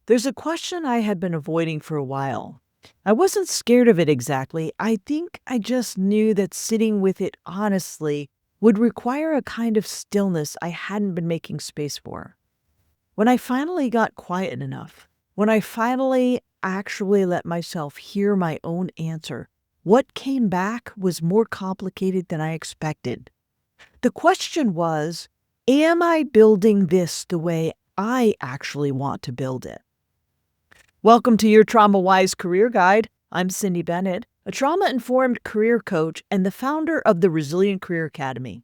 There's a question I had been avoiding for a while. I wasn't scared of it exactly. I think I just knew that sitting with it honestly would require a kind of stillness I hadn't been making space for. When I finally got quiet enough, when I finally actually let myself hear my own answer, what came back was more complicated than I expected. The question was, am I building this the way I actually want to build it? Welcome to your Trauma Wise Career Guide. I'm Cyndi Bennett, a trauma-informed career coach and the founder of the Resilient Career Academy.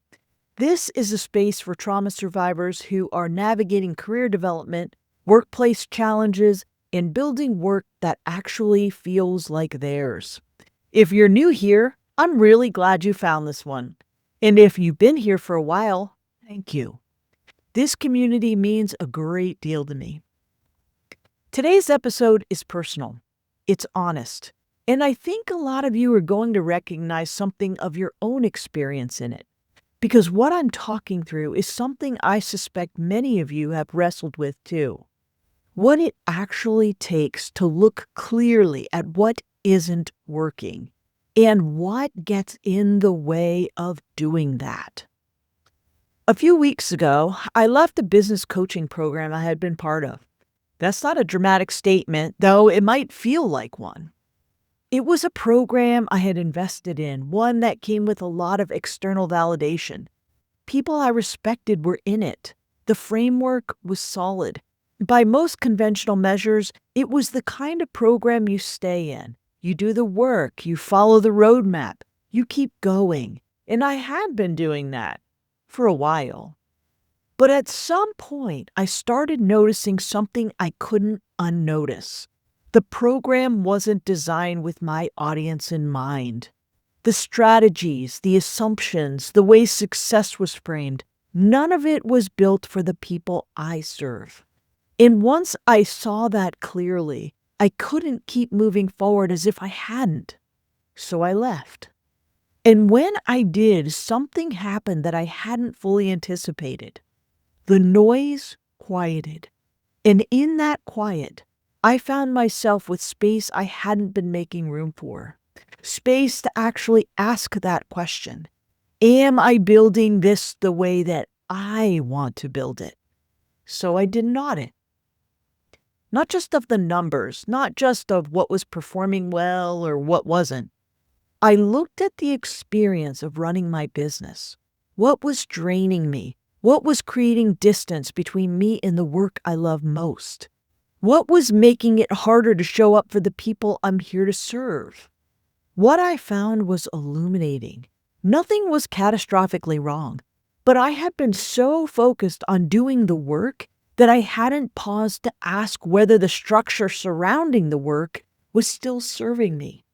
This is a space for trauma survivors who are navigating career development, workplace challenges, and building work that actually feels like theirs. If you're new here, I'm really glad you found this one. And if you've been here for a while, thank you. This community means a great deal to me. Today's episode is personal. It's honest. And I think a lot of you are going to recognize something of your own experience in it. Because what I'm talking through is something I suspect many of you have wrestled with too. What it actually takes to look clearly at what isn't working and what gets in the way of doing that. A few weeks ago, I left the business coaching program I had been part of. That's not a dramatic statement, though it might feel like one. It was a program I had invested in, one that came with a lot of external validation. People I respected were in it. The framework was solid. By most conventional measures, it was the kind of program you stay in. You do the work, you follow the roadmap, you keep going. And I had been doing that for a while. But at some point, I started noticing something I couldn't unnotice. The program wasn't designed with my audience in mind. The strategies, the assumptions, the way success was framed, none of it was built for the people I serve. And once I saw that clearly, I couldn't keep moving forward as if I hadn't. So I left. And when I did, something happened that I hadn't fully anticipated. The noise quieted. And in that quiet, I found myself with space I hadn't been making room for. Space to actually ask that question. Am I building this the way that I want to build it? So I did an audit. Not just of the numbers, not just of what was performing well or what wasn't. I looked at the experience of running my business. What was draining me? What was creating distance between me and the work I love most? What was making it harder to show up for the people I'm here to serve? What I found was illuminating. Nothing was catastrophically wrong, but I had been so focused on doing the work that I hadn't paused to ask whether the structure surrounding the work was still serving me.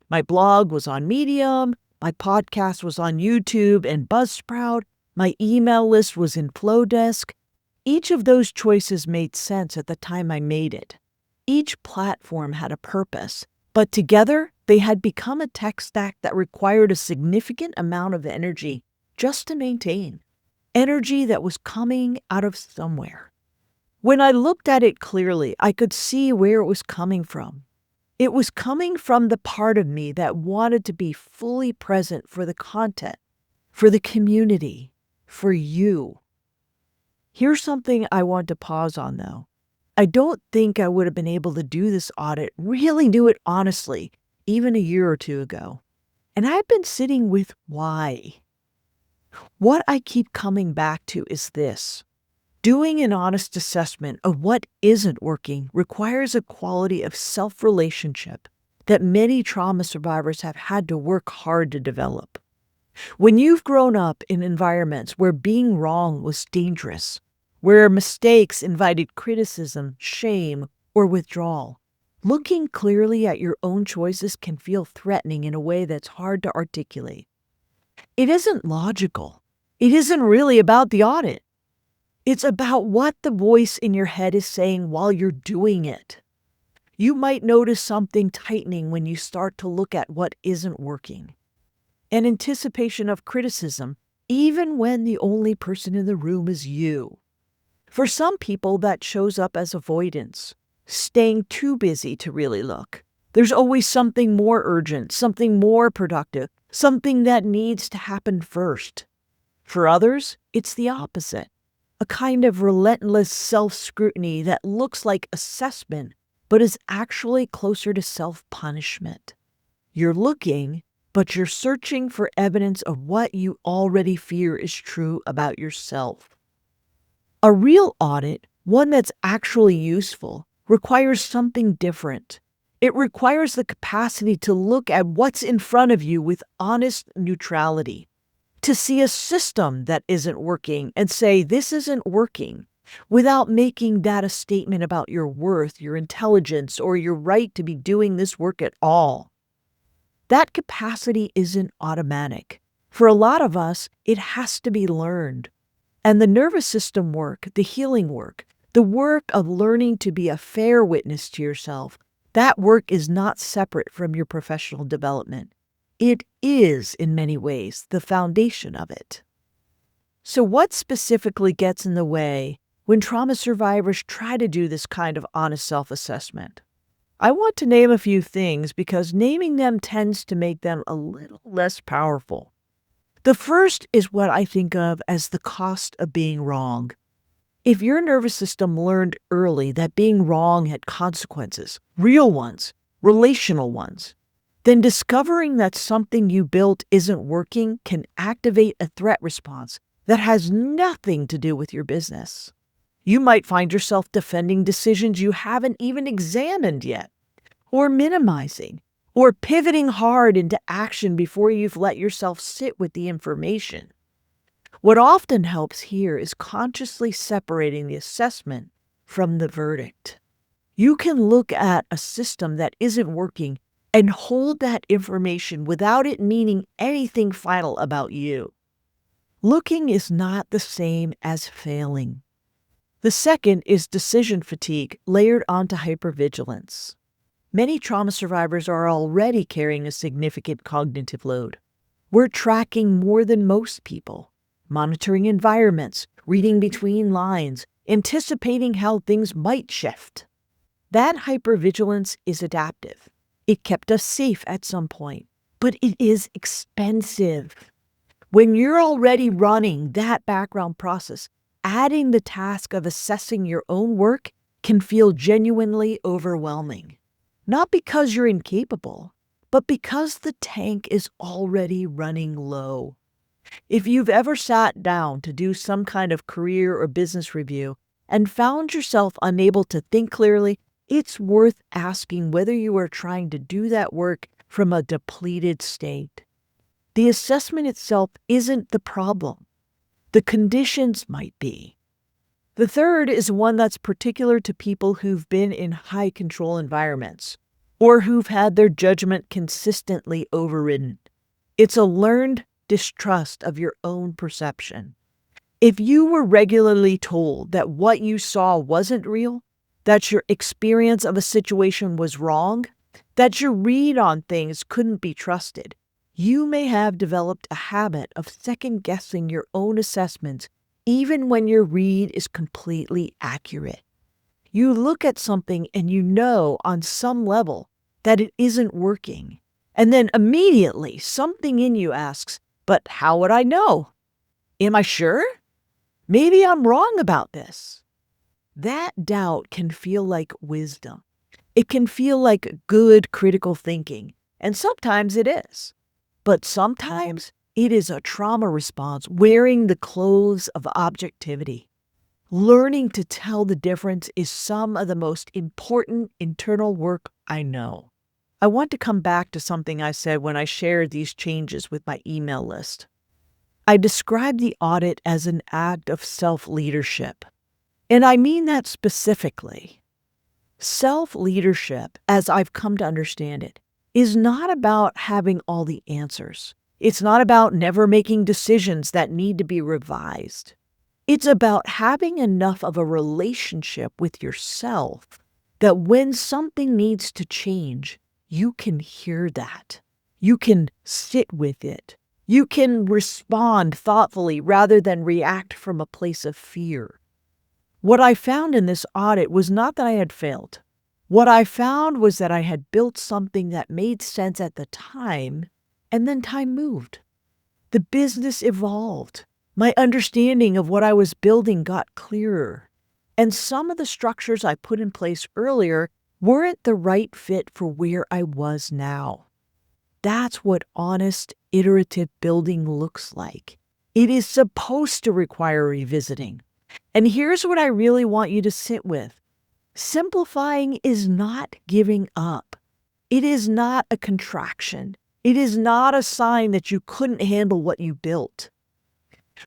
My blog was on Medium, my podcast was on YouTube and Buzzsprout, my email list was in Flowdesk. Each of those choices made sense at the time I made it. Each platform had a purpose, but together they had become a tech stack that required a significant amount of energy just to maintain. Energy that was coming out of somewhere. When I looked at it clearly, I could see where it was coming from. It was coming from the part of me that wanted to be fully present for the content, for the community, for you. Here's something I want to pause on, though. I don't think I would have been able to do this audit, really do it honestly, even a year or two ago. And I've been sitting with why. What I keep coming back to is this. Doing an honest assessment of what isn't working requires a quality of self-relationship that many trauma survivors have had to work hard to develop. When you've grown up in environments where being wrong was dangerous, where mistakes invited criticism, shame, or withdrawal, looking clearly at your own choices can feel threatening in a way that's hard to articulate. It isn't logical. It isn't really about the audit. It's about what the voice in your head is saying while you're doing it. You might notice something tightening when you start to look at what isn't working. An anticipation of criticism, even when the only person in the room is you. For some people, that shows up as avoidance. staying too busy to really look. There's always something more urgent, something more productive, something that needs to happen first. For others, it's the opposite. A kind of relentless self-scrutiny that looks like assessment, but is actually closer to self-punishment. You're looking, but you're searching for evidence of what you already fear is true about yourself. A real audit, one that's actually useful, requires something different. It requires the capacity to look at what's in front of you with honest neutrality, to see a system that isn't working and say, this isn't working, without making that a statement about your worth, your intelligence, or your right to be doing this work at all. That capacity isn't automatic. For a lot of us, it has to be learned. And the nervous system work, the healing work, the work of learning to be a fair witness to yourself, that work is not separate from your professional development. It is, in many ways, the foundation of it. So what specifically gets in the way when trauma survivors try to do this kind of honest self-assessment? I want to name a few things because naming them tends to make them a little less powerful. The first is what I think of as the cost of being wrong. If your nervous system learned early that being wrong had consequences, real ones, relational ones, then discovering that something you built isn't working can activate a threat response that has nothing to do with your business. You might find yourself defending decisions you haven't even examined yet, or minimizing, or pivoting hard into action before you've let yourself sit with the information. What often helps here is consciously separating the assessment from the verdict. You can look at a system that isn't working and hold that information without it meaning anything final about you. Looking is not the same as failing. The second is decision fatigue layered onto hypervigilance. Many trauma survivors are already carrying a significant cognitive load. We're tracking more than most people, monitoring environments, reading between lines, anticipating how things might shift. That hypervigilance is adaptive. It kept us safe at some point, but it is expensive. When you're already running that background process, adding the task of assessing your own work can feel genuinely overwhelming. Not because you're incapable, but because the tank is already running low. If you've ever sat down to do some kind of career or business review and found yourself unable to think clearly, it's worth asking whether you are trying to do that work from a depleted state. The assessment itself isn't the problem. The conditions might be. The third is one that's particular to people who've been in high control environments or who've had their judgment consistently overridden. It's a learned distrust of your own perception. If you were regularly told that what you saw wasn't real, that your experience of a situation was wrong, that your read on things couldn't be trusted, you may have developed a habit of second-guessing your own assessments even when your read is completely accurate. You look at something and you know on some level that it isn't working, and then immediately something in you asks, but how would I know? Am I sure? Maybe I'm wrong about this. That doubt can feel like wisdom. It can feel like good critical thinking, and sometimes it is. But sometimes it is a trauma response wearing the clothes of objectivity. Learning to tell the difference is some of the most important internal work I know. I want to come back to something I said when I shared these changes with my email list. I described the audit as an act of self-leadership. And I mean that specifically. Self-leadership, as I've come to understand it, is not about having all the answers. It's not about never making decisions that need to be revised. It's about having enough of a relationship with yourself that when something needs to change, you can hear that. You can sit with it. You can respond thoughtfully rather than react from a place of fear. What I found in this audit was not that I had failed. What I found was that I had built something that made sense at the time, and then time moved. The business evolved. My understanding of what I was building got clearer. And some of the structures I put in place earlier weren't the right fit for where I was now. That's what honest, iterative building looks like. It is supposed to require revisiting. And here's what I really want you to sit with. Simplifying is not giving up. It is not a contraction. It is not a sign that you couldn't handle what you built.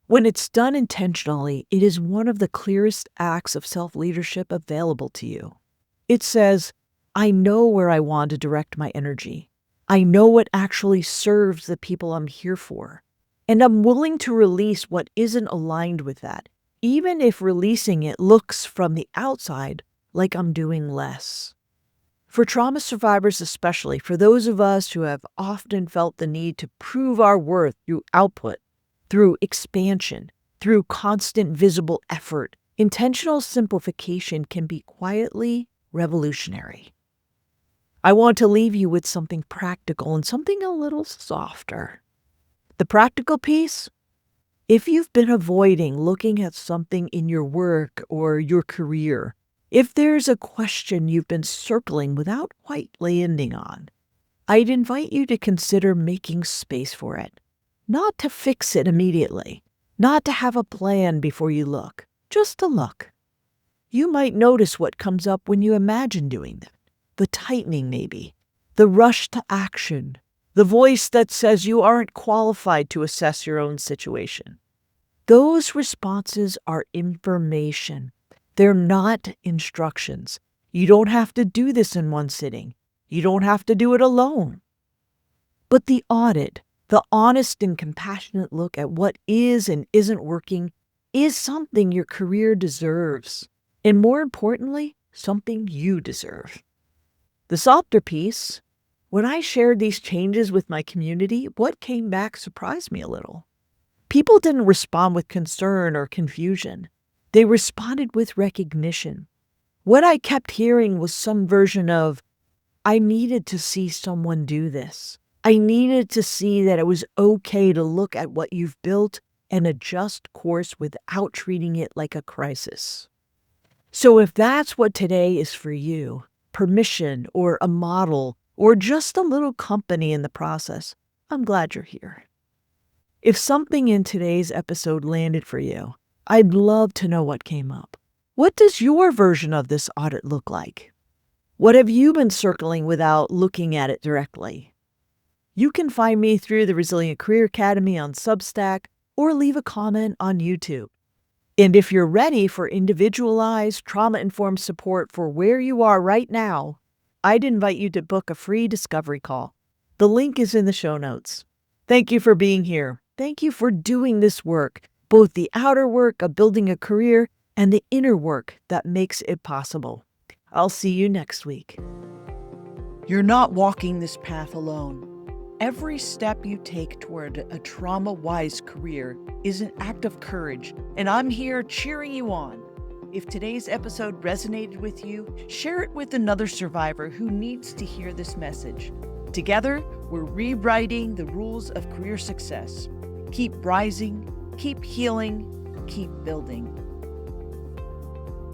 When it's done intentionally, it is one of the clearest acts of self-leadership available to you. It says, I know where I want to direct my energy. I know what actually serves the people I'm here for. And I'm willing to release what isn't aligned with that, even if releasing it looks from the outside like I'm doing less. For trauma survivors especially, for those of us who have often felt the need to prove our worth through output, through expansion, through constant visible effort, intentional simplification can be quietly revolutionary. I want to leave you with something practical and something a little softer. The practical piece? If you've been avoiding looking at something in your work or your career, if there's a question you've been circling without quite landing on, I'd invite you to consider making space for it. Not to fix it immediately, not to have a plan before you look, just to look. You might notice what comes up when you imagine doing that. The tightening maybe, the rush to action, the voice that says you aren't qualified to assess your own situation. Those responses are information. They're not instructions. You don't have to do this in one sitting. You don't have to do it alone. But the audit, the honest and compassionate look at what is and isn't working, is something your career deserves. And more importantly, something you deserve. The softer piece, when I shared these changes with my community, what came back surprised me a little. People didn't respond with concern or confusion. They responded with recognition. What I kept hearing was some version of, I needed to see someone do this. I needed to see that it was okay to look at what you've built and adjust course without treating it like a crisis. So if that's what today is for you, permission or a model or just a little company in the process, I'm glad you're here. If something in today's episode landed for you, I'd love to know what came up. What does your version of this audit look like? What have you been circling without looking at it directly? You can find me through the Resilient Career Academy on Substack or leave a comment on YouTube. And if you're ready for individualized, trauma-informed support for where you are right now, I'd invite you to book a free discovery call. The link is in the show notes. Thank you for being here. Thank you for doing this work, both the outer work of building a career and the inner work that makes it possible. I'll see you next week. You're not walking this path alone. Every step you take toward a trauma-wise career is an act of courage, and I'm here cheering you on. If today's episode resonated with you, share it with another survivor who needs to hear this message. Together, we're rewriting the rules of career success. Keep rising, keep healing, keep building.